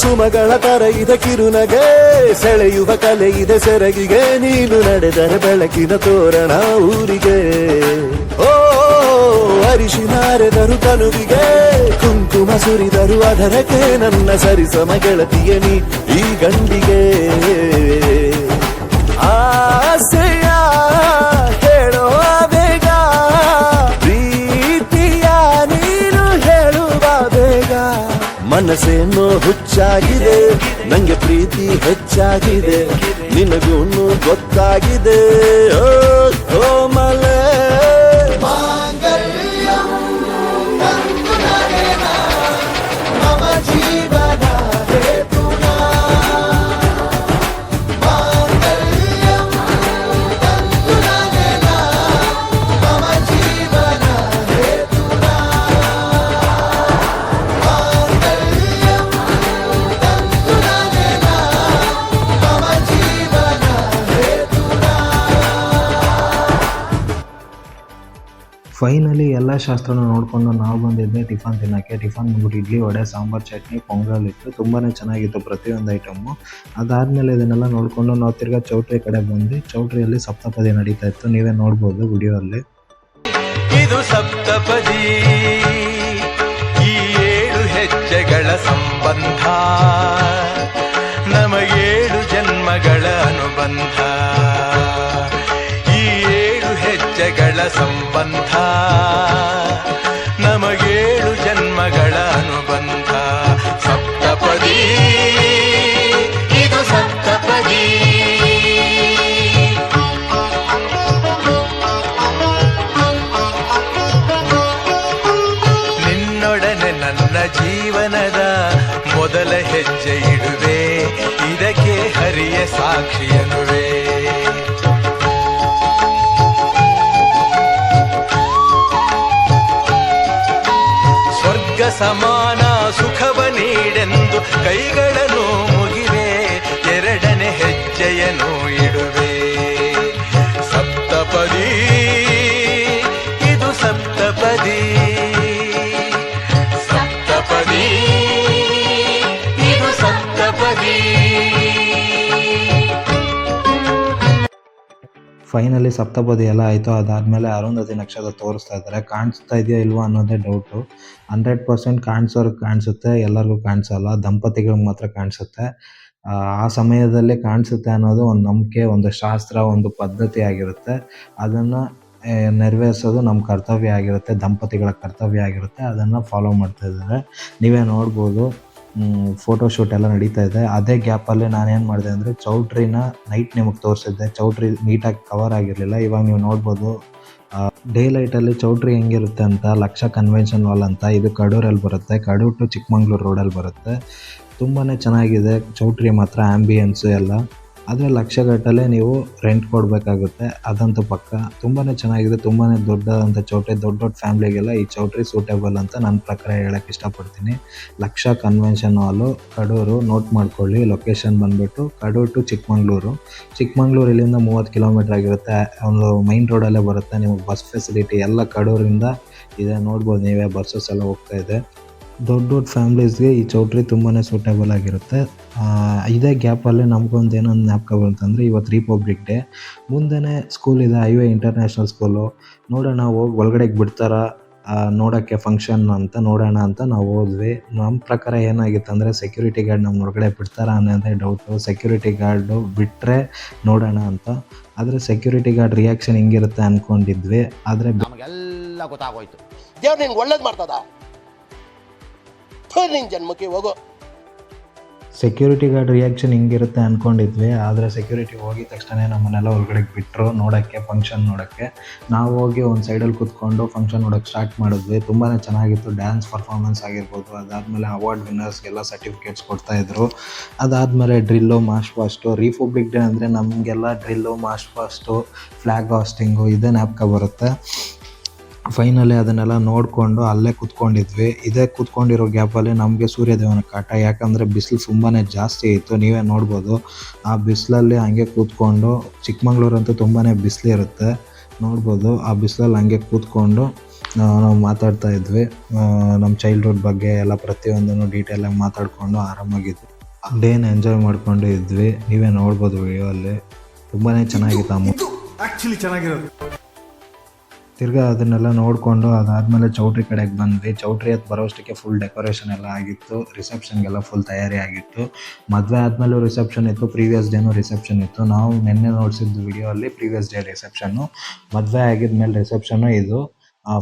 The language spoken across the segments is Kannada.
ಸುಮಗಳ ತರ ಇದೆ ಕಿರುನಗೆ, ಸೆಳೆಯುವ ಕಲೆ ಇದೆ ಸೆರಗಿಗೆ, ನೀನು ನಡೆದರೆ ಬೆಳಕಿನ ತೋರಣ ಊರಿಗೆ. ಓ ಅರಿಶಿನಾರೆದರು ತನುವಿಗೆ, ಕುಂಕುಮ ಸುರಿದರು ಅದರಕ್ಕೆ, ನನ್ನ ಸರಿಸಮ ಗೆಳತಿಯ ನೀ ಈ ಗಂಡಿಗೆ. ಆಸೆಯ ಹೇಳೋ ಬೇಗ, ಪ್ರೀತಿಯ ನೀನು ಹೇಳುವ ಬೇಗ. ಮನಸ್ಸೇನೋ ಹುಚ್ಚಾಗಿದೆ, ನಂಗೆ ಪ್ರೀತಿ ಹೆಚ್ಚಾಗಿದೆ, ನಿನಗೂನು ಗೊತ್ತಾಗಿದೆ. ಓ ಕೋಮಲೆ ಫೈನಲಿ ಎಲ್ಲ ಶಾಸ್ತ್ರನ ನೋಡಿಕೊಂಡು ನಾವು ಬಂದಿದ್ದೆ ಟಿಫನ್ ತಿನ್ನೋಕ್ಕೆ. ಟಿಫನ್ ಬಂದ್ಬಿಟ್ಟು ಇಡ್ಲಿ, ವಡೆ, ಸಾಂಬಾರು, ಚಟ್ನಿ, ಪೊಂಗಲ್ ಇತ್ತು. ತುಂಬಾ ಚೆನ್ನಾಗಿತ್ತು ಪ್ರತಿಯೊಂದು ಐಟಮು. ಅದಾದಮೇಲೆ ಇದನ್ನೆಲ್ಲ ನೋಡಿಕೊಂಡು ನಾವು ತಿರ್ಗಾ ಚೌಟ್ರಿ ಕಡೆ ಬಂದು, ಚೌಟ್ರಿಯಲ್ಲಿ ಸಪ್ತಪದಿ ನಡೀತಾ ಇತ್ತು, ನೀವೇ ನೋಡ್ಬೋದು ವಿಡಿಯೋ ಅಲ್ಲಿ. ಇದು ಸಪ್ತಪದಿ, ಈ 7 ಹೆಜ್ಜೆಗಳ ಸಂಬಂಧ, ನಮಗೇಳು ಜನ್ಮಗಳ ಅನುಬಂಧ. ಈ 7 ಹೆಜ್ಜೆಗಳ ಸಂಬಂಧ, ನಮಗೇಳು ಜನ್ಮಗಳ ಅನುಬಂಧ. ಸಪ್ತಪದಿ, ಇದು ಸಪ್ತಪದಿ. ನಿನ್ನೊಡನೆ ನನ್ನ ಜೀವನದ ಮೊದಲ ಹೆಜ್ಜೆ ಇಡುವೆ, ಇದಕ್ಕೆ ಹರಿಯ ಸಾಕ್ಷಿಯನುವೆ. ಸ್ವರ್ಗ ಸಮಾನ ಸುಖವ ನೀಡೆಂದು ಕೈಗಳನ್ನು ಮುಗಿವೆ, ಎರಡನೇ ಹೆಜ್ಜೆಯನ್ನು ಇಡುವೆ. ಸಪ್ತಪದಿ, ಇದು ಸಪ್ತಪದಿ. ಸಪ್ತಪದಿ, ಇದು ಸಪ್ತಪದಿ. ಫೈನಲಿ ಸಪ್ತಪದಿ ಎಲ್ಲ ಆಯಿತು. ಅದಾದಮೇಲೆ ಅರುಂಧತಿ ನಕ್ಷತ್ರ ತೋರಿಸ್ತಾ ಇದ್ದಾರೆ. ಕಾಣಿಸ್ತಾ ಇದೆಯಾ ಇಲ್ವಾ ಅನ್ನೋದೇ ಡೌಟು. 100% ಕಾಣಿಸೋರ್ಗೆ ಕಾಣಿಸುತ್ತೆ, ಎಲ್ಲರಿಗೂ ಕಾಣಿಸಲ್ಲ, ದಂಪತಿಗಳಿಗೆ ಮಾತ್ರ ಕಾಣಿಸುತ್ತೆ. ಆ ಸಮಯದಲ್ಲಿ ಕಾಣಿಸುತ್ತೆ ಅನ್ನೋದು ಒಂದು ನಂಬಿಕೆ, ಒಂದು ಶಾಸ್ತ್ರ, ಒಂದು ಪದ್ಧತಿ ಆಗಿರುತ್ತೆ. ಅದನ್ನು ನೆರವೇರಿಸೋದು ನಮ್ಮ ಕರ್ತವ್ಯ ಆಗಿರುತ್ತೆ, ದಂಪತಿಗಳ ಕರ್ತವ್ಯ ಆಗಿರುತ್ತೆ. ಅದನ್ನು ಫಾಲೋ ಮಾಡ್ತಾ ಇದ್ದಾರೆ, ನೀವೇ ನೋಡ್ಬೋದು. ಫೋಟೋಶೂಟ್ ಎಲ್ಲ ನಡೀತಾ ಇದೆ. ಅದೇ ಗ್ಯಾಪಲ್ಲಿ ನಾನೇನು ಮಾಡಿದೆ ಅಂದರೆ ಚೌಟ್ರಿನ ನೈಟ್ ನಿಮಗೆ ತೋರಿಸಿದ್ದೆ. ಚೌಟ್ರಿ ನೀಟಾಗಿ ಕವರ್ ಆಗಿರಲಿಲ್ಲ. ಇವಾಗ ನೀವು ನೋಡ್ಬೋದು ಡೇ ಲೈಟಲ್ಲಿ ಚೌಟ್ರಿ ಹೆಂಗಿರುತ್ತೆ ಅಂತ. ಲಕ್ಷ ಕನ್ವೆನ್ಷನ್ ಹಾಲ್ ಅಂತ, ಇದು ಕಡೂರಲ್ಲಿ ಬರುತ್ತೆ. ಕಡೂರು ಟು ಚಿಕ್ಕಮಂಗ್ಳೂರು ರೋಡಲ್ಲಿ ಬರುತ್ತೆ. ತುಂಬಾ ಚೆನ್ನಾಗಿದೆ ಚೌಟ್ರಿ ಮಾತ್ರ, ಆ್ಯಂಬಿಯನ್ಸು ಎಲ್ಲ. ಆದರೆ ಲಕ್ಷಗಟ್ಟಲೆ ನೀವು ರೆಂಟ್ ಕೊಡಬೇಕಾಗುತ್ತೆ, ಅದಂತೂ ಪಕ್ಕ. ತುಂಬಾ ಚೆನ್ನಾಗಿದೆ, ತುಂಬಾ ದೊಡ್ಡದಾದಂಥ ಚೌಟ್ರಿ. ದೊಡ್ಡ ದೊಡ್ಡ ಫ್ಯಾಮ್ಲಿಗೆಲ್ಲ ಈ ಚೌಟ್ರಿ ಸೂಟೇಬಲ್ ಅಂತ ನನ್ನ ಪ್ರಕಾರ ಹೇಳೋಕ್ಕೆ ಇಷ್ಟಪಡ್ತೀನಿ. ಲಕ್ಷ ಕನ್ವೆನ್ಷನ್ ಹಾಲು, ಕಡೂರು. ನೋಟ್ ಮಾಡ್ಕೊಳ್ಳಿ, ಲೊಕೇಶನ್ ಬಂದುಬಿಟ್ಟು ಕಡೂರು ಟು ಚಿಕ್ಕಮಂಗ್ಳೂರು. ಚಿಕ್ಕಮಂಗ್ಳೂರು ಇಲ್ಲಿಂದ 30 ಕಿಲೋಮೀಟ್ರ್ ಆಗಿರುತ್ತೆ. ಒಂದು ಮೈನ್ ರೋಡಲ್ಲೇ ಬರುತ್ತೆ. ನಿಮಗೆ ಬಸ್ ಫೆಸಿಲಿಟಿ ಎಲ್ಲ ಕಡೂರಿಂದ ಇದೆ, ನೋಡ್ಬೋದು ನೀವೇ, ಬಸ್ಸಸ್ ಎಲ್ಲ ಹೋಗ್ತಾ ಇದೆ. ದೊಡ್ಡ ದೊಡ್ಡ ಫ್ಯಾಮ್ಲೀಸ್ಗೆ ಈ ಚೌಟ್ರಿ ತುಂಬಾ ಸೂಟೇಬಲ್ ಆಗಿರುತ್ತೆ. ಇದೇ ಗ್ಯಾಪಲ್ಲಿ ನಮಗೊಂದು ಏನೊಂದು ಜ್ಞಾಪಕ ಬರುತ್ತಂದರೆ, ಇವತ್ತು ರಿಪಬ್ಲಿಕ್ ಡೇ, ಮುಂದೆನೇ ಸ್ಕೂಲ್ ಇದೆ, ಹೈವೇ ಇಂಟರ್ನ್ಯಾಷನಲ್ ಸ್ಕೂಲು. ನೋಡೋಣ ಹೋಗಿ ಒಳಗಡೆಗೆ ಬಿಡ್ತಾರಾ ನೋಡೋಕ್ಕೆ ಫಂಕ್ಷನ್ ಅಂತ, ನೋಡೋಣ ಅಂತ ನಾವು ಹೋದ್ವಿ. ನಮ್ಮ ಪ್ರಕಾರ ಏನಾಗಿತ್ತು ಅಂದರೆ, ಸೆಕ್ಯೂರಿಟಿ ಗಾರ್ಡ್ ನಮ್ಮ ಹೊರಗಡೆ ಬಿಡ್ತಾರಾ ಅನ್ನೋದೇ ಡೌಟು. ಸೆಕ್ಯೂರಿಟಿ ಗಾರ್ಡು ಬಿಟ್ಟರೆ ನೋಡೋಣ ಅಂತ. ಆದರೆ ಸೆಕ್ಯೂರಿಟಿ ಗಾರ್ಡ್ ರಿಯಾಕ್ಷನ್ ಹಿಂಗಿರುತ್ತೆ ಅಂದ್ಕೊಂಡಿದ್ವಿ. ಆದರೆ ನಮಗೆಲ್ಲ ಗೊತ್ತಾಗೋಯ್ತು. ದೇವ್ರು ನಿನ್ಗೆ ಒಳ್ಳೇದು ಮಾಡ್ತದ, ನಿನ್ನ ಜನ್ಮಕ್ಕೆ ಹೋಗೋ. ಸೆಕ್ಯೂರಿಟಿ ಗಾರ್ಡ್ ರಿಯಾಕ್ಷನ್ ಹಿಂಗಿರುತ್ತೆ ಅಂದ್ಕೊಂಡಿದ್ವಿ. ಆದರೆ ಸೆಕ್ಯೂರಿಟಿ ಹೋಗಿದ ತಕ್ಷಣ ನಮ್ಮನ್ನೆಲ್ಲ ಹೊರಗಡೆಗೆ ಬಿಟ್ಟರು ನೋಡೋಕ್ಕೆ, ಫಂಕ್ಷನ್ ನೋಡೋಕ್ಕೆ. ನಾವು ಹೋಗಿ ಒಂದು ಸೈಡಲ್ಲಿ ಕೂತ್ಕೊಂಡು ಫಂಕ್ಷನ್ ನೋಡೋಕ್ಕೆ ಸ್ಟಾರ್ಟ್ ಮಾಡಿದ್ವಿ. ತುಂಬಾ ಚೆನ್ನಾಗಿತ್ತು. ಡ್ಯಾನ್ಸ್ ಪರ್ಫಾರ್ಮೆನ್ಸ್ ಆಗಿರ್ಬೋದು. ಅದಾದಮೇಲೆ ಅವಾರ್ಡ್ ವಿನ್ನರ್ಸ್ಗೆಲ್ಲ ಸರ್ಟಿಫಿಕೇಟ್ಸ್ ಕೊಡ್ತಾಯಿದ್ರು. ಅದಾದಮೇಲೆ drill, March past. Republic day ಅಂದರೆ ನಮಗೆಲ್ಲ ಡ್ರಿಲ್ಲು, ಮಾರ್ಚ್ ಪಾಸ್ಟು, ಫ್ಲ್ಯಾಗ್ ಹಾಸ್ಟಿಂಗು ಇದೇ ಜ್ಞಾಪಕ ಬರುತ್ತೆ. ಫೈನಲಿ ಅದನ್ನೆಲ್ಲ ನೋಡಿಕೊಂಡು ಅಲ್ಲೇ ಕೂತ್ಕೊಂಡಿದ್ವಿ. ಇದೇ ಕೂತ್ಕೊಂಡಿರೋ ಗ್ಯಾಪಲ್ಲಿ ನಮಗೆ ಸೂರ್ಯದೇವನ ಕಾಟ. ಯಾಕಂದರೆ ಬಿಸಿಲು ತುಂಬಾ ಜಾಸ್ತಿ ಇತ್ತು, ನೀವೇ ನೋಡ್ಬೋದು. ಆ ಬಿಸಿಲಲ್ಲಿ ಹಂಗೆ ಕೂತ್ಕೊಂಡು, ಚಿಕ್ಕಮಂಗ್ಳೂರಂತೂ ತುಂಬಾ ಬಿಸಿಲಿರುತ್ತೆ, ನೋಡ್ಬೋದು. ಆ ಬಿಸಿಲಲ್ಲಿ ಹಂಗೆ ಕೂತ್ಕೊಂಡು ನಾವು ಮಾತಾಡ್ತಾ ಇದ್ವಿ. ನಮ್ಮ ಚೈಲ್ಡ್ಹುಡ್ ಬಗ್ಗೆ ಎಲ್ಲ ಪ್ರತಿಯೊಂದನ್ನು ಡೀಟೇಲಾಗಿ ಮಾತಾಡಿಕೊಂಡು ಆರಾಮಾಗಿದ್ವಿ. ಡೇನ ಎಂಜಾಯ್ ಮಾಡ್ಕೊಂಡು ಇದ್ವಿ. ನೀವೇ ನೋಡ್ಬೋದು ವಿಡಿಯೋ ಅಲ್ಲಿ. ತುಂಬಾ ಚೆನ್ನಾಗಿತ್ತು. ಆಕ್ಚುಲಿ ಚೆನ್ನಾಗಿರೋದು. ತಿರ್ಗಾ ಅದನ್ನೆಲ್ಲ ನೋಡಿಕೊಂಡು ಅದಾದಮೇಲೆ ಚೌಟ್ರಿ ಕಡೆಗೆ ಬಂದ್ವಿ. ಚೌಟ್ರಿ ಹತ್ತು ಬರೋಷ್ಟಕ್ಕೆ ಫುಲ್ ಡೆಕೋರೇಷನ್ ಎಲ್ಲ ಆಗಿತ್ತು. ರಿಸೆಪ್ಷನ್ಗೆಲ್ಲ ಫುಲ್ ತಯಾರಿ ಆಗಿತ್ತು. ಮದುವೆ ಆದಮೇಲೂ ರಿಸೆಪ್ಷನ್ ಇತ್ತು, ಪ್ರೀವಿಯಸ್ ಡೇನೂ ರಿಸೆಪ್ಷನ್ ಇತ್ತು. ನಾವು ನಿನ್ನೆ ನೋಡಿಸಿದ್ದು ವಿಡಿಯೋ ಅಲ್ಲಿ ಪ್ರೀವಿಯಸ್ ಡೇ ರಿಸೆಪ್ಷನ್ನು, ಮದುವೆ ಆಗಿದ್ಮೇಲೆ ರಿಸೆಪ್ಷನ್ನು ಇದು.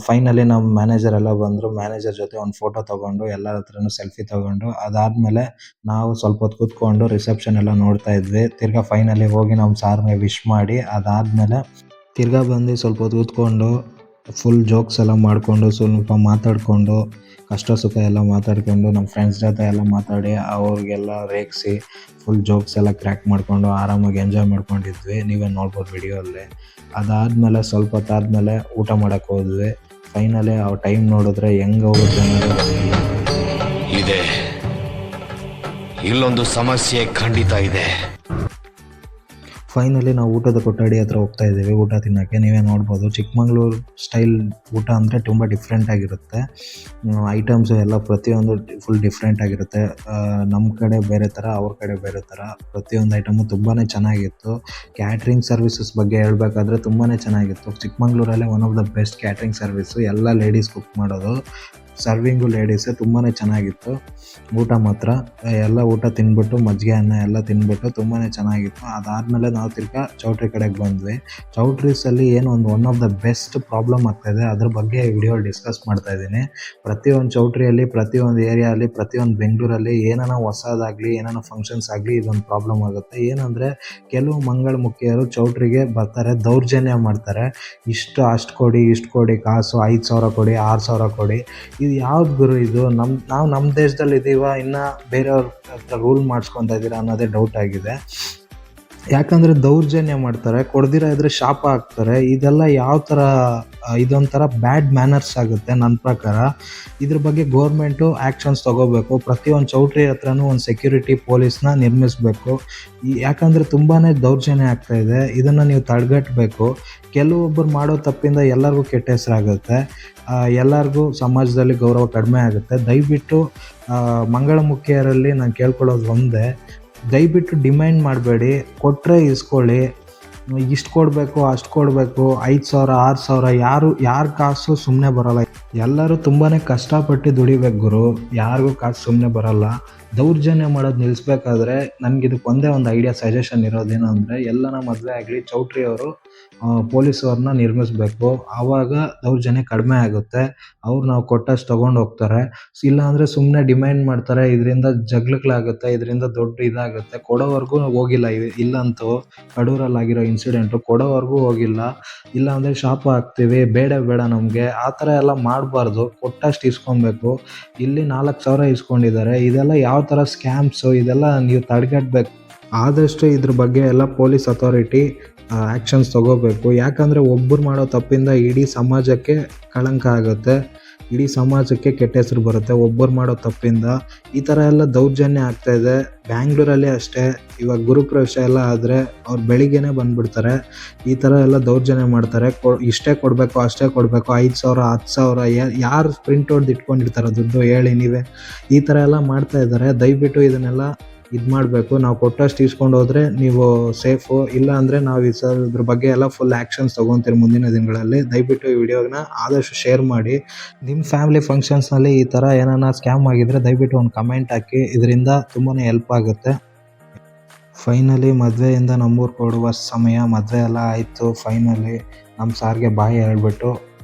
ಫೈನಲಿ ನಮ್ಮ ಮ್ಯಾನೇಜರ್ ಎಲ್ಲ ಬಂದರು. ಮ್ಯಾನೇಜರ್ ಜೊತೆ ಒಂದು ಫೋಟೋ ತೊಗೊಂಡು ಎಲ್ಲರ ಹತ್ರನೂ ಸೆಲ್ಫಿ ತೊಗೊಂಡು ಅದಾದಮೇಲೆ ನಾವು ಸ್ವಲ್ಪ ಹೊತ್ತು ಕೂತ್ಕೊಂಡು ರಿಸೆಪ್ಷನ್ ಎಲ್ಲ ನೋಡ್ತಾ ಇದ್ವಿ. ತಿರ್ಗಾ ಫೈನಲಿ ಹೋಗಿ ನಮ್ಮ ಸಾರ್ಗೆ ವಿಶ್ ಮಾಡಿ ಅದಾದಮೇಲೆ ತಿರ್ಗಾ ಬಂದು ಸ್ವಲ್ಪ ಹೊತ್ತು ಕೂತ್ಕೊಂಡು ಫುಲ್ ಜೋಕ್ಸ್ ಎಲ್ಲ ಮಾಡಿಕೊಂಡು ಸ್ವಲ್ಪ ಮಾತಾಡಿಕೊಂಡು ಕಷ್ಟ ಸುಖ ಎಲ್ಲ ಮಾತಾಡಿಕೊಂಡು ನಮ್ಮ ಫ್ರೆಂಡ್ಸ್ ಜೊತೆ ಎಲ್ಲ ಮಾತಾಡಿ ಅವ್ರಿಗೆಲ್ಲ ರೇಗಿಸಿ ಫುಲ್ ಜೋಕ್ಸ್ ಎಲ್ಲ ಕ್ರ್ಯಾಕ್ ಮಾಡಿಕೊಂಡು ಆರಾಮಾಗಿ ಎಂಜಾಯ್ ಮಾಡ್ಕೊಂಡಿದ್ವಿ. ನೀವೇ ನೋಡ್ಬೋದು ವಿಡಿಯೋಲ್ಲಿ. ಅದಾದಮೇಲೆ ಸ್ವಲ್ಪ ಹೊತ್ತಾದಮೇಲೆ ಊಟ ಮಾಡೋಕ್ಕೆ ಹೋದ್ವಿ. ಫೈನಲಿ ಆ ಟೈಮ್ ನೋಡಿದ್ರೆ ಹೆಂಗೆ ಹೋಗುತ್ತೆ ಅನ್ನೋದು ಇದೆ. ಇಲ್ಲೊಂದು ಸಮಸ್ಯೆ ಖಂಡಿತ ಇದೆ. ಫೈನಲಿ ನಾವು ಊಟದ ಕೊಠಡಿ ಹತ್ರ ಹೋಗ್ತಾ ಇದ್ದೀವಿ ಊಟ ತಿನ್ನೋಕ್ಕೆ. ನೀವೇ ನೋಡ್ಬೋದು ಚಿಕ್ಕಮಂಗ್ಳೂರು ಸ್ಟೈಲ್ ಊಟ ಅಂದರೆ ತುಂಬ ಡಿಫ್ರೆಂಟಾಗಿರುತ್ತೆ. ಐಟಮ್ಸು ಎಲ್ಲ ಪ್ರತಿಯೊಂದು ಫುಲ್ ಡಿಫ್ರೆಂಟಾಗಿರುತ್ತೆ. ನಮ್ಮ ಕಡೆ ಬೇರೆ ಥರ, ಅವ್ರ ಕಡೆ ಬೇರೆ ಥರ. ಪ್ರತಿಯೊಂದು ಐಟಮು ತುಂಬಾ ಚೆನ್ನಾಗಿತ್ತು. ಕ್ಯಾಟ್ರಿಂಗ್ ಸರ್ವಿಸಸ್ ಬಗ್ಗೆ ಹೇಳಬೇಕಾದ್ರೆ ತುಂಬಾ ಚೆನ್ನಾಗಿತ್ತು. ಚಿಕ್ಕಮಂಗ್ಳೂರಲ್ಲೇ one of the best catering service. ಎಲ್ಲ ಲೇಡೀಸ್ ಕುಕ್ ಮಾಡೋದು, ಸರ್ವಿಂಗು ಲೇಡೀಸೇ. ತುಂಬಾ ಚೆನ್ನಾಗಿತ್ತು ಊಟ ಮಾತ್ರ. ಎಲ್ಲ ಊಟ ತಿಂದ್ಬಿಟ್ಟು ಮಜ್ಜಿಗೆ ಅನ್ನ ಎಲ್ಲ ತಿಂದ್ಬಿಟ್ಟು ತುಂಬಾ ಚೆನ್ನಾಗಿತ್ತು. ಅದಾದಮೇಲೆ ನಾವು ತಿರ್ಗಾ ಚೌಟ್ರಿ ಕಡೆಗೆ ಬಂದ್ವಿ. ಚೌಟ್ರೀಸಲ್ಲಿ ಏನು one of the best problem ಆಗ್ತಾಯಿದೆ, ಅದ್ರ ಬಗ್ಗೆ ವಿಡಿಯೋ ಡಿಸ್ಕಸ್ ಮಾಡ್ತಾಯಿದ್ದೀನಿ. ಪ್ರತಿಯೊಂದು ಚೌಟ್ರಿಯಲ್ಲಿ, ಪ್ರತಿಯೊಂದು ಏರಿಯಾದಲ್ಲಿ, ಪ್ರತಿಯೊಂದು ಬೆಂಗಳೂರಲ್ಲಿ ಏನಾನ ಹೊಸದಾಗಲಿ, ಏನಾನ ಫಂಕ್ಷನ್ಸ್ ಆಗಲಿ ಇದೊಂದು ಪ್ರಾಬ್ಲಮ್ ಆಗುತ್ತೆ. ಏನಂದರೆ ಕೆಲವು ಮಂಗಳ ಮುಖಿಯರು ಚೌಟ್ರಿಗೆ ಬರ್ತಾರೆ, ದೌರ್ಜನ್ಯ ಮಾಡ್ತಾರೆ. ಅಷ್ಟು ಕೊಡಿ ಕಾಸು, 5,000 ಕೊಡಿ, 6,000 ಕೊಡಿ. ಇದು ಯಾವ್ದು ಗುರು ಇದು? ನಾವು ನಮ್ಮ ದೇಶದಲ್ಲಿ ಇದ್ದೀವ, ಇನ್ನು ಬೇರೆಯವ್ರ ಹತ್ರ ರೂಲ್ ಮಾಡಿಸ್ಕೊತಾ ಇದ್ದೀರಾ ಅನ್ನೋದೇ ಡೌಟ್ ಆಗಿದೆ. ಯಾಕಂದರೆ ದೌರ್ಜನ್ಯ ಮಾಡ್ತಾರೆ, ಕೊಡ್ದಿರ ಇದ್ರೆ ಶಾಪ ಹಾಕ್ತಾರೆ. ಇದೆಲ್ಲ ಯಾವ ಥರ? ಇದೊಂಥರ ಬ್ಯಾಡ್ ಮ್ಯಾನರ್ಸ್ ಆಗುತ್ತೆ ನನ್ನ ಪ್ರಕಾರ. ಇದ್ರ ಬಗ್ಗೆ ಗೌರ್ಮೆಂಟು ಆ್ಯಕ್ಷನ್ಸ್ ತೊಗೋಬೇಕು. ಪ್ರತಿಯೊಂದು ಚೌಟ್ರಿ ಹತ್ರನೂ ಒಂದು ಸೆಕ್ಯೂರಿಟಿ ಪೊಲೀಸ್ನ ನಿರ್ಮಿಸಬೇಕು. ಯಾಕಂದರೆ ತುಂಬಾ ದೌರ್ಜನ್ಯ ಆಗ್ತಾಯಿದೆ. ಇದನ್ನು ನೀವು ತಡೆಗಟ್ಟಬೇಕು. ಕೆಲವೊಬ್ಬರು ಮಾಡೋ ತಪ್ಪಿಂದ ಎಲ್ಲರಿಗೂ ಕೆಟ್ಟ ಹೆಸರಾಗುತ್ತೆ, ಎಲ್ಲರಿಗೂ ಸಮಾಜದಲ್ಲಿ ಗೌರವ ಕಡಿಮೆ ಆಗುತ್ತೆ. ದಯವಿಟ್ಟು ಮಂಗಳಮುಖಿಯರಲ್ಲಿ ನಾನು ಕೇಳ್ಕೊಳ್ಳೋದು ಒಂದೇ, ದಯವಿಟ್ಟು ಡಿಮ್ಯಾಂಡ್ ಮಾಡಬೇಡಿ. ಕೊಟ್ಟರೆ ಇಸ್ಕೊಳ್ಳಿ. ಇಷ್ಟು ಕೊಡಬೇಕು, ಅಷ್ಟು ಕೊಡಬೇಕು, 5,000 6,000 ಯಾರ ಕಾಸು ಸುಮ್ಮನೆ ಬರೋಲ್ಲ. ಎಲ್ಲರೂ ತುಂಬಾ ಕಷ್ಟಪಟ್ಟು ದುಡಿಬೇಕು ಗುರು. ಯಾರಿಗೂ ಕಾಸು ಸುಮ್ಮನೆ ಬರೋಲ್ಲ. ದೌರ್ಜನ್ಯ ಮಾಡೋದು ನಿಲ್ಲಿಸ್ಬೇಕಾದ್ರೆ ನನಗಿದಕ್ಕೆ ಒಂದೇ ಒಂದು ಐಡಿಯಾ, ಸಜೆಷನ್ ಇರೋದೇನು ಅಂದರೆ, ಎಲ್ಲನ ಮದುವೆ ಆಗಲಿ ಚೌಟ್ರಿಯವರು ಪೊಲೀಸವ್ರನ್ನ ನಿರ್ಮಿಸಬೇಕು. ಆವಾಗ ದೌರ್ಜನ್ಯ ಕಡಿಮೆ ಆಗುತ್ತೆ. ಅವ್ರು ನಾವು ಕೊಟ್ಟಷ್ಟು ತೊಗೊಂಡು ಹೋಗ್ತಾರೆ. ಇಲ್ಲಾಂದರೆ ಸುಮ್ಮನೆ ಡಿಮ್ಯಾಂಡ್ ಮಾಡ್ತಾರೆ. ಇದರಿಂದ ಜಗಳಗಳಾಗುತ್ತೆ, ಇದರಿಂದ ದೊಡ್ಡ ಇದಾಗುತ್ತೆ. ಕೊಡೋವರೆಗೂ ಹೋಗಿಲ್ಲ. ಇಲ್ಲಂತೂ ಕಡೂರಲ್ಲಾಗಿರೋ ಇನ್ಸಿಡೆಂಟು ಕೊಡೋವರೆಗೂ ಹೋಗಿಲ್ಲ. ಇಲ್ಲಾಂದರೆ ಶಾಪ ಹಾಕ್ತೀವಿ, ಬೇಡ ನಮಗೆ, ಆ ಥರ ಎಲ್ಲ ಮಾಡಬಾರ್ದು. ಕೊಟ್ಟಷ್ಟು ಇಸ್ಕೊಬೇಕು. ಇಲ್ಲಿ 4,000 ಇಸ್ಕೊಂಡಿದ್ದಾರೆ. ಇದೆಲ್ಲ ಯಾವ ಥರ ಸ್ಕ್ಯಾಮ್ಸು? ಇದೆಲ್ಲ ನೀವು ತಡೆಗಟ್ಟಬೇಕು. ಆದಷ್ಟು ಇದ್ರ ಬಗ್ಗೆ ಎಲ್ಲ ಪೊಲೀಸ್ ಅಥಾರಿಟಿ ಆ್ಯಕ್ಷನ್ಸ್ ತೊಗೋಬೇಕು. ಯಾಕಂದರೆ ಒಬ್ಬರು ಮಾಡೋ ತಪ್ಪಿಂದ ಇಡೀ ಸಮಾಜಕ್ಕೆ ಕಳಂಕ ಆಗುತ್ತೆ, ಇಡೀ ಸಮಾಜಕ್ಕೆ ಕೆಟ್ಟ ಹೆಸರು ಬರುತ್ತೆ. ಒಬ್ಬರು ಮಾಡೋ ತಪ್ಪಿಂದ ಈ ಥರ ಎಲ್ಲ ದೌರ್ಜನ್ಯ ಆಗ್ತಾಯಿದೆ. ಬ್ಯಾಂಗ್ಳೂರಲ್ಲಿ ಅಷ್ಟೇ. ಇವಾಗ ಗುರುಪ್ರವೇಶ ಎಲ್ಲ ಆದರೆ ಅವ್ರು ಬೆಳಿಗ್ಗೆನೇ ಬಂದುಬಿಡ್ತಾರೆ. ಈ ಥರ ಎಲ್ಲ ದೌರ್ಜನ್ಯ ಮಾಡ್ತಾರೆ. ಇಷ್ಟೇ ಕೊಡಬೇಕು, ಅಷ್ಟೇ ಕೊಡಬೇಕು, 5,000 10,000 ಯಾರು ಪ್ರಿಂಟ್ ಹೊಡೆದು ಇಟ್ಕೊಂಡಿರ್ತಾರೆ ದುಡ್ಡು ಹೇಳಿ ನೀವೇ. ಈ ಥರ ಎಲ್ಲ ಮಾಡ್ತಾಯಿದ್ದಾರೆ. ದಯವಿಟ್ಟು ಇದನ್ನೆಲ್ಲ ಇದು ಮಾಡಬೇಕು. ನಾವು ಕೊಟ್ಟಷ್ಟು ಇಸ್ಕೊಂಡು ಹೋದರೆ ನೀವು ಸೇಫು. ಇಲ್ಲ ಅಂದರೆ ನಾವು ಇದ್ರ ಬಗ್ಗೆ ಎಲ್ಲ ಫುಲ್ ಆ್ಯಕ್ಷನ್ಸ್ ತೊಗೊತೀರಿ ಮುಂದಿನ ದಿನಗಳಲ್ಲಿ. ದಯವಿಟ್ಟು ಈ ವಿಡಿಯೋನ ಆದಷ್ಟು ಶೇರ್ ಮಾಡಿ. ನಿಮ್ಮ ಫ್ಯಾಮಿಲಿ ಫಂಕ್ಷನ್ಸ್ನಲ್ಲಿ ಈ ಥರ ಏನಾನ ಸ್ಕ್ಯಾಮ್ ಆಗಿದ್ದರೆ ದಯವಿಟ್ಟು ಒಂದು ಕಮೆಂಟ್ ಹಾಕಿ. ಇದರಿಂದ ತುಂಬಾ ಹೆಲ್ಪ್ ಆಗುತ್ತೆ. ಫೈನಲಿ ಮದುವೆಯಿಂದ ನಮ್ಮೂರು ಕೊಡುವ ಸಮಯ. ಮದುವೆ ಎಲ್ಲ ಆಯಿತು. ಫೈನಲಿ ನಮ್ಮ ಸಾರ್ಗೆ ಬಾಯಿ ಹೇಳ್ಬಿಟ್ಟು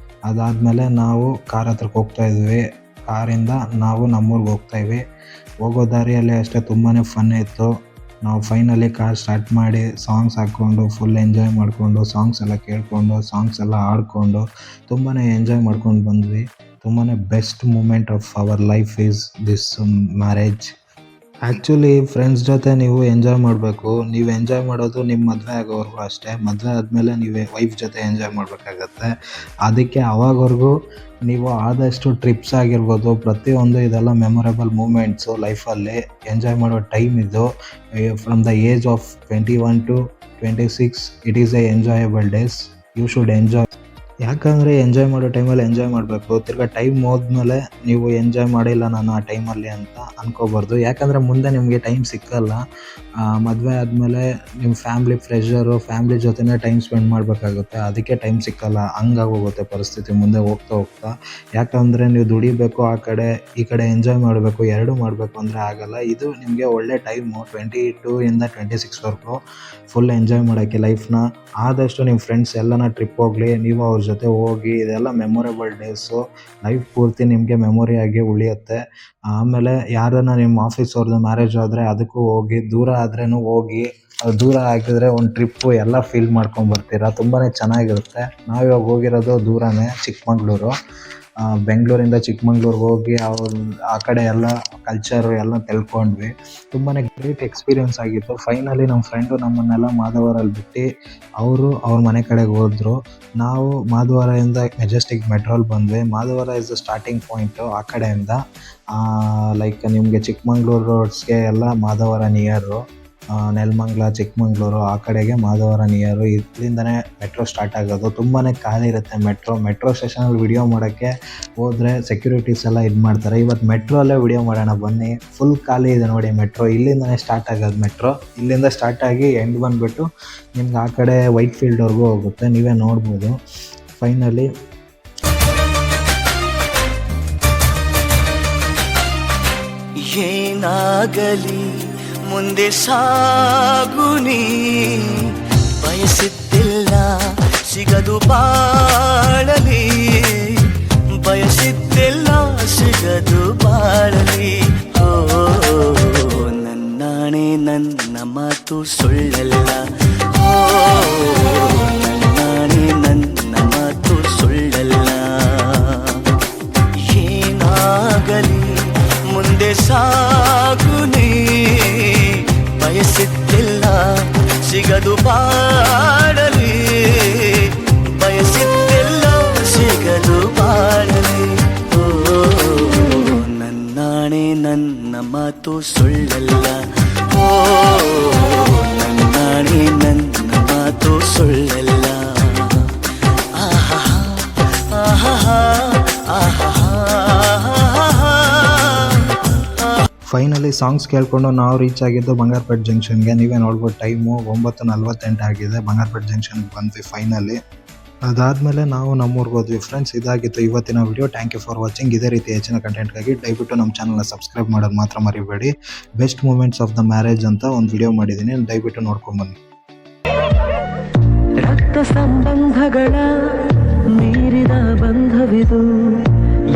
ಅದಾದಮೇಲೆ ನಾವು ಕಾರ್ ಹತ್ರಕ್ಕೆ ಹೋಗ್ತಾಯಿದ್ವಿ. ಕಾರಿಂದ ನಾವು ನಮ್ಮೂರಿಗೆ ಹೋಗ್ತಾಯಿದ್ವಿ. ಹೋಗೋ ದಾರಿಯಲ್ಲಿ ಅಷ್ಟೇ ತುಂಬಾ ಫನ್ ಇತ್ತು. ನಾವು ಫೈನಲಿ ಕಾರ್ ಸ್ಟಾರ್ಟ್ ಮಾಡಿ ಸಾಂಗ್ಸ್ ಹಾಕ್ಕೊಂಡು ಫುಲ್ ಎಂಜಾಯ್ ಮಾಡಿಕೊಂಡು ಸಾಂಗ್ಸ್ ಎಲ್ಲ ಕೇಳಿಕೊಂಡು ಸಾಂಗ್ಸ್ ಎಲ್ಲ ಆಡಿಕೊಂಡು ತುಂಬಾ ಎಂಜಾಯ್ ಮಾಡ್ಕೊಂಡು ಬಂದ್ವಿ. ತುಂಬಾ best moment of our life is this marriage. Actually friends ಜೊತೆ ನೀವು ಎಂಜಾಯ್ ಮಾಡಬೇಕು. ನೀವು ಎಂಜಾಯ್ ಮಾಡೋದು ನಿಮ್ಮ ಮದುವೆ ಆಗೋವರೆಗೂ ಅಷ್ಟೇ. ಮದುವೆ ಆದಮೇಲೆ ನೀವು ವೈಫ್ ಜೊತೆ ಎಂಜಾಯ್ ಮಾಡಬೇಕಾಗತ್ತೆ. ಅದಕ್ಕೆ ಅವಾಗವರೆಗೂ ನೀವು ಆದಷ್ಟು ಟ್ರಿಪ್ಸ್ ಆಗಿರ್ಬೋದು, ಪ್ರತಿಯೊಂದು ಇದೆಲ್ಲ ಮೆಮೊರೇಬಲ್ ಮೂಮೆಂಟ್ಸು ಲೈಫಲ್ಲಿ ಎಂಜಾಯ್ ಮಾಡೋ ಟೈಮ್ ಇದು. From the age of 21 to 26 it is a enjoyable days. You should enjoy. ಯಾಕಂದರೆ ಎಂಜಾಯ್ ಮಾಡೋ ಟೈಮಲ್ಲಿ ಎಂಜಾಯ್ ಮಾಡಬೇಕು. ತಿರ್ಗಾ ಟೈಮ್ ಹೋದ್ಮೇಲೆ ನೀವು ಎಂಜಾಯ್ ಮಾಡಿಲ್ಲ ನಾನು ಆ ಟೈಮಲ್ಲಿ ಅಂತ ಅನ್ಕೋಬಾರ್ದು. ಯಾಕಂದರೆ ಮುಂದೆ ನಿಮಗೆ ಟೈಮ್ ಸಿಕ್ಕಲ್ಲ. ಮದುವೆ ಆದಮೇಲೆ ನಿಮ್ಮ ಫ್ಯಾಮ್ಲಿ ಪ್ರೆಷರು, ಫ್ಯಾಮ್ಲಿ ಜೊತೆನೇ ಟೈಮ್ ಸ್ಪೆಂಡ್ ಮಾಡಬೇಕಾಗುತ್ತೆ. ಅದಕ್ಕೆ ಟೈಮ್ ಸಿಕ್ಕಲ್ಲ, ಹಂಗಾಗೋಗುತ್ತೆ ಪರಿಸ್ಥಿತಿ ಮುಂದೆ ಹೋಗ್ತಾ ಹೋಗ್ತಾ. ಯಾಕಂದರೆ ನೀವು ದುಡಿಬೇಕು, ಈ ಕಡೆ ಎಂಜಾಯ್ ಮಾಡಬೇಕು, ಎರಡೂ ಮಾಡಬೇಕು ಅಂದರೆ ಆಗಲ್ಲ. ಇದು ನಿಮಗೆ ಒಳ್ಳೆ ಟೈಮು 22 ಇಂದ 26ವರೆಗೂ ಫುಲ್ ಎಂಜಾಯ್ ಮಾಡೋಕ್ಕೆ ಲೈಫ್ನ. ಆದಷ್ಟು ನಿಮ್ಮ ಫ್ರೆಂಡ್ಸ್ ಎಲ್ಲನ ಟ್ರಿಪ್ ಹೋಗಲಿ, ನೀವು ಅವ್ರ ಜೊತೆ ಹೋಗಿ. ಇದೆಲ್ಲ ಮೆಮೊರೇಬಲ್ ಡೇಸು, ಲೈಫ್ ಪೂರ್ತಿ ನಿಮಗೆ ಮೆಮೊರಿಯಾಗಿ ಉಳಿಯುತ್ತೆ. ಆಮೇಲೆ ಯಾರನ್ನ ನಿಮ್ಮ ಆಫೀಸ್ ಅವ್ರದ್ದು ಮ್ಯಾರೇಜ್ ಆದರೆ ಅದಕ್ಕೂ ಹೋಗಿ, ದೂರ ಆದ್ರೂ ಹೋಗಿ. ದೂರ ಆಗಿದ್ರೆ ಒಂದು ಟ್ರಿಪ್ಪು ಎಲ್ಲ ಫೀಲ್ ಮಾಡ್ಕೊಂಬರ್ತೀರ, ತುಂಬಾ ಚೆನ್ನಾಗಿರುತ್ತೆ. ನಾವಿವಾಗ ಹೋಗಿರೋದು ದೂರನೇ, ಚಿಕ್ಕಮಂಗ್ಳೂರು. ಬೆಂಗಳೂರಿಂದ ಚಿಕ್ಕಮಂಗ್ಳೂರಿಗೆ ಹೋಗಿ ಆ ಕಡೆ ಎಲ್ಲ ಕಲ್ಚರು ಎಲ್ಲ ತಿಳ್ಕೊಂಡ್ವಿ. ತುಂಬಾ ಗ್ರೇಟ್ ಎಕ್ಸ್ಪೀರಿಯೆನ್ಸ್ ಆಗಿತ್ತು. ಫೈನಲಿ ನಮ್ಮ ಫ್ರೆಂಡು ನಮ್ಮನ್ನೆಲ್ಲ ಮಾಧವರಲ್ಲಿ ಬಿಟ್ಟು ಅವ್ರ ಮನೆ ಕಡೆಗೆ ಹೋದರು. ನಾವು ಮಾಧವರದಿಂದ ಮೆಜೆಸ್ಟಿಕ್ ಮೆಟ್ರೋಲ್ ಬಂದ್ವಿ. ಮಾಧವರ ಇಸ್ ದ ಸ್ಟಾರ್ಟಿಂಗ್ ಪಾಯಿಂಟು. ಆ ಕಡೆಯಿಂದ ಲೈಕ್ ನಿಮಗೆ ಚಿಕ್ಕಮಂಗ್ಳೂರು ರೋಡ್ಸ್ಗೆ ಎಲ್ಲ ಮಾಧವರ ನಿಯರು. ನೆಲಮಂಗಲ, ಚಿಕ್ಕಮಂಗ್ಳೂರು ಆ ಕಡೆಗೆ ಮಾಧವರ ನಿಯರು. ಇದರಿಂದನೇ ಮೆಟ್ರೋ ಸ್ಟಾರ್ಟ್ ಆಗೋದು. ತುಂಬಾ ಖಾಲಿ ಇರುತ್ತೆ ಮೆಟ್ರೋ ಸ್ಟೇಷನಲ್ಲಿ ವಿಡಿಯೋ ಮಾಡೋಕ್ಕೆ ಹೋದರೆ ಸೆಕ್ಯೂರಿಟೀಸ್ ಎಲ್ಲ ಇದು ಮಾಡ್ತಾರೆ. ಇವತ್ತು ಮೆಟ್ರೋ ಅಲ್ಲೇ ವಿಡಿಯೋ ಮಾಡೋಣ ಬನ್ನಿ. ಫುಲ್ ಖಾಲಿ ಇದೆ ನೋಡಿ ಮೆಟ್ರೋ. ಇಲ್ಲಿಂದನೇ ಸ್ಟಾರ್ಟ್ ಆಗೋದು ಮೆಟ್ರೋ. ಇಲ್ಲಿಂದ ಸ್ಟಾರ್ಟ್ ಆಗಿ ಎಂಡ್ ಬಂದುಬಿಟ್ಟು ನಿಮ್ಗೆ ಆ ಕಡೆ ವೈಟ್ ಫೀಲ್ಡ್ವರೆಗೂ ಹೋಗುತ್ತೆ, ನೀವೇ ನೋಡ್ಬೋದು. ಫೈನಲಿ ಏನಾಗಲಿ ಮುಂದೆ ಸಾಗುನಿ, ಬಯಸಿದ್ದಿಲ್ಲ ಸಿಗದು ಬಾಳಲಿ, ಬಯಸಿದ್ದಿಲ್ಲ ಸಿಗದು ಬಾಳಲಿ. ಓ ನನ್ನಾಣೆ ನನ್ನ ಮಾತು ಸುಳ್ಳಲ್ಲ, ಓ ನನ್ನಾಣೆ ನನ್ನ ಮಾತು ಸುಳ್ಳಲ್ಲ. ಏನಾಗಲಿ ಮುಂದೆ ಸಾಗುನಿ, ಬಯಸಿದ್ದಿಲ್ಲ ಸಿಗದು ಬಾಳಲಿ, ಬಯಸಿದ್ದಿಲ್ಲ ಸಿಗದು ಬಾಳಲಿ. ಓ ನನ್ನಾಣೆ ನನ್ನ ಮಾತು ಸುಳ್ಳಲ್ಲ, ಓ ನನ್ನಾಣೆ ನನ್ನ ಮಾತು ಸುಳ್ಳಲ್ಲ. ಆಹಾ ಆಹಾ ಆಹಾ. ಫೈನಲಿ ಸಾಂಗ್ಸ್ ಕೇಳಿಕೊಂಡು ನಾವು ರೀಚ್ ಆಗಿದ್ದು ಬಂಗಾರಪೇಟೆ ಜಂಕ್ಷನ್ಗೆ. ನೀವೇ ನೋಡ್ಬೋದು, ಟೈಮು 9:48 ಆಗಿದೆ. ಬಂಗಾರಪೇಟೆ ಜಂಕ್ಷನ್ಗೆ ಬಂದ್ವಿ ಫೈನಲಿ. ಅದಾದಮೇಲೆ ನಾವು ನಮ್ಮೂರಿಗೆ ಹೋದ್ವಿ. ಫ್ರೆಂಡ್ಸ್, ಇದಾಗಿತ್ತು ಇವತ್ತಿನ video. Thank you for watching. ಇದೇ ರೀತಿ ಹೆಚ್ಚಿನ ಕಂಟೆಂಟ್ಗಾಗಿ ದಯವಿಟ್ಟು ನಮ್ಮ ಚಾನಲ್ನ ಸಬ್ಸ್ಕ್ರೈಬ್ ಮಾಡೋದು ಮಾತ್ರ ಮರಿಬೇಡಿ. Best moments of the marriage ಅಂತ ಒಂದು ವಿಡಿಯೋ ಮಾಡಿದ್ದೀನಿ, ದಯವಿಟ್ಟು ನೋಡ್ಕೊಂಬನ್ನಿ. ರಕ್ತ ಸಂಬಂಧಗಳ ಮೀರಿದ ಬಂಧವಿದು,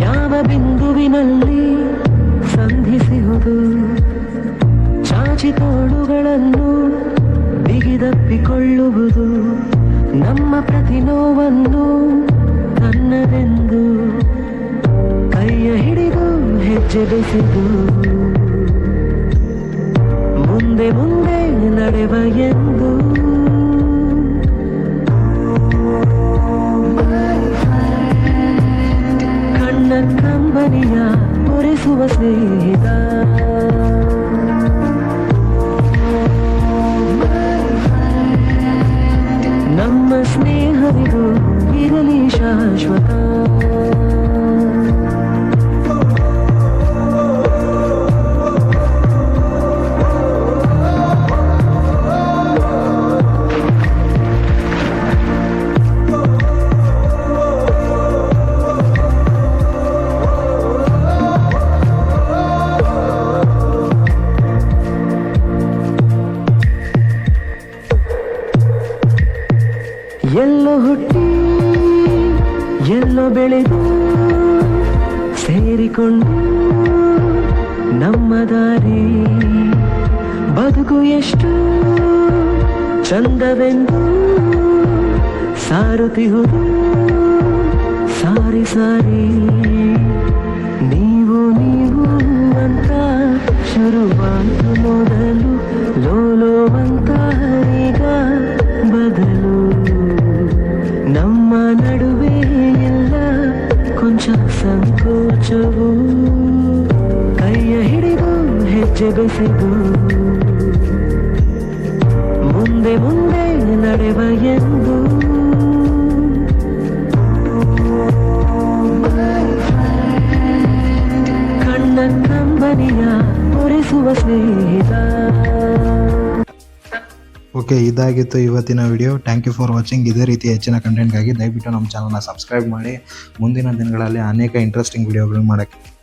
ಯಾವ ಬಿಂದುವಿನಲ್ಲಿ ಸಂಧಿಸುವುದು. ಚಾಚಿ ತೋಳುಗಳನ್ನು ಬಿಗಿದಪ್ಪಿಕೊಳ್ಳುವುದು, ನಮ್ಮ ಪ್ರತಿ ನೋವನ್ನು ತನ್ನದೆಂದು ಕೈಯ ಹಿಡಿದು ಹೆಜ್ಜೆ ಬೆಸೆದು ಮುಂದೆ ಮುಂದೆ ನಡೆವ ಎಂದು. ಕಣ್ಣ ಕಂಬನಿಯ ಒರೆಸುವ ಸ್ನೇಹಿತ, ನಮ್ಮ ಸ್ನೇಹವಿದು ಇರಲಿ ಶಾಶ್ವತ. ಎಲ್ಲೋ ಹುಟ್ಟಿ ಎಲ್ಲೋ ಬೆಳೆದು ಸೇರಿಕೊಂಡು ನಮ್ಮ ದಾರಿ, ಬದುಕು ಎಷ್ಟು ಚಂದವೆಂದು ಸಾರುತ್ತಿಹುದು ಸಾರಿ ಸಾರಿ. ನೀವು ನೀವು ಅಂತ ಶುರುವಾಯಿತು ಮೊದಲು, ಲೋಲೋವಂತ ಈಗ ಬದಲು. ನಮ್ಮ ನಡುವೆ ಎಲ್ಲ ಕೊಂಚ ಸಂಕೋಚವು, ಕೈಯ ಹಿಡಿದು ಹೆಜ್ಜೆ ಬೆಸೆದು ಮುಂದೆ ಮುಂದೆ ನಡೆವ ಎಂದು. ಕಂಬನಿಯ ಒರೆಸುವ ಸ್ನೇಹಿತ. ಓಕೆ, ಇದಾಗಿತ್ತು ಇವತ್ತಿನ video. Thank you for watching. ಇದೇ ರೀತಿ ಹೆಚ್ಚಿನ ಕಂಟೆಂಟ್ಗಾಗಿ ದಯವಿಟ್ಟು ನಮ್ಮ ಚಾನಲ್ನ ಸಬ್ಸ್ಕ್ರೈಬ್ ಮಾಡಿ. ಮುಂದಿನ ದಿನಗಳಲ್ಲಿ ಅನೇಕ ಇಂಟ್ರೆಸ್ಟಿಂಗ್ ವಿಡಿಯೋಗಳನ್ನ ಮಾಡೋಕ್ಕೆ